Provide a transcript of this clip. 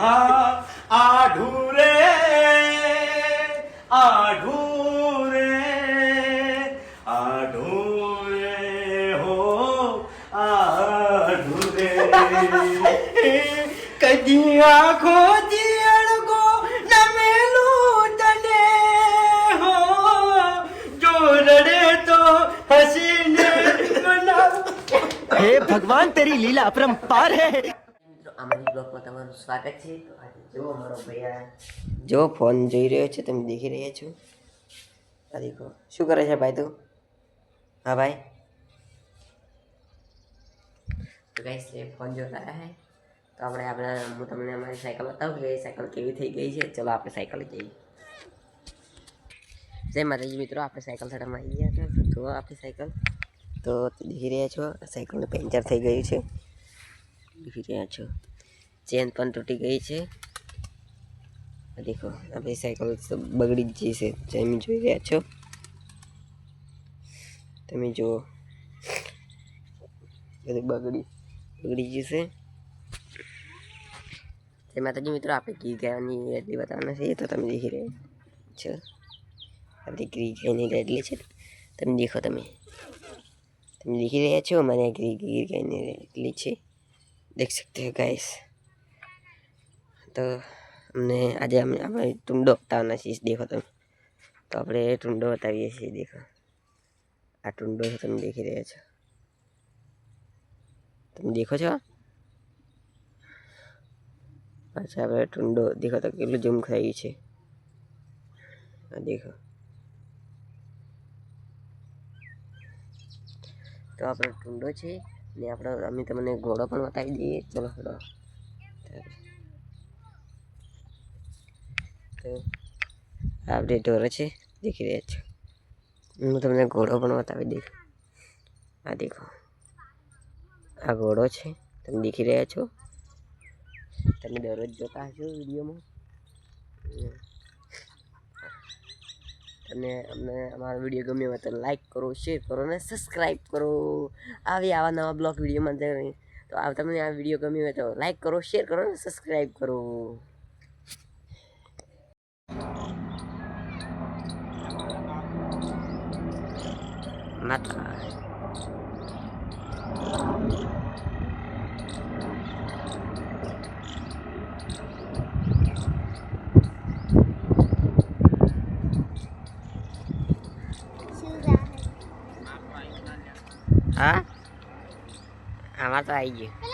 આઢુરે આઢુરે આઢુરે હો આઢુરે કદી આખો દિયણકો નમેલું તને હો જો રડે તો હસીને મનાવ हे भगवान तेरी लीला अपरंपार है। અમારી બ્લોગમાં તમારું સ્વાગત છે। તો આજે જો અમારો ભૈયા જો ફોન જોઈ રહ્યો છે, તમે દેખી રહ્યા છો। આ દેખો શું કરે છે ભાઈ તું? હા ભાઈ, તો ગાઈસ એ ફોન જોતા રહે। તો આપણે હું તમને અમારી સાયકલ બતાવું કે સાયકલ કેવી થઈ ગઈ છે। ચલો આપણે સાયકલ જઈએ। જય માતાજી મિત્રો, આપણે સાયકલ થડામાં આવી ગયા હતા। તો આપણી સાયકલ તો દેખી રહ્યા છો, સાયકલનું પંચર થઈ ગયું છે, દેખી રહ્યા છો। ચેન પણ તૂટી ગઈ છે। દેખો આપણી સાયકલ બગડી જ ગઈ છે, તમે જોઈ રહ્યા છો। તમે જુઓ બધું બગડી જશે। તે માતાજી મિત્રો, આપણે ઘી ગાયની રેડલી બતાવવાના છે, તો તમે દેખી રહ્યા છો। આપણી ઘી ગાયની રેડલી છે, તમે દેખો, તમે દેખી રહ્યા છો। અમારે ઘી ગાયની રેડલી છે, દેખ सकते हो गाइस। તો અમને આજે આપણે ટુંડો બતાવવાના છીએ, દેખો તમે। તો આપણે ટુંડો બતાવીએ છીએ, દેખો આ ટુંડો છે, તમે દેખી રહ્યા છો, તમે દેખો છો। પાછા આપણે ટુંડો દેખો તો કેટલું ઝૂમ ખાઈ છે, આ દેખો। તો આપણો ટુંડો છે ને અમે તમને ઘોડો પણ બતાવી દઈએ, ચલો ઘોડો। તો આપણે ઢોરો છે, દેખી રહ્યા છો। હું તમને ઘોડો પણ બતાવી દઈશ, આ દેખો, આ ઘોડો છે, તમે દેખી રહ્યા છો। તમે દરરોજ જોતા હશો વિડીયોમાં। તમને અમને અમારો વિડીયો ગમ્યો હોય તો લાઈક કરો, શેર કરો અને સબસ્ક્રાઈબ કરો। આવા નવા બ્લોગ વિડીયોમાં તો તમને આ વિડીયો ગમ્યો હોય તો લાઈક કરો, શેર કરો અને સબસ્ક્રાઈબ કરો। માતા હા, આમાં તો આવી ગયું।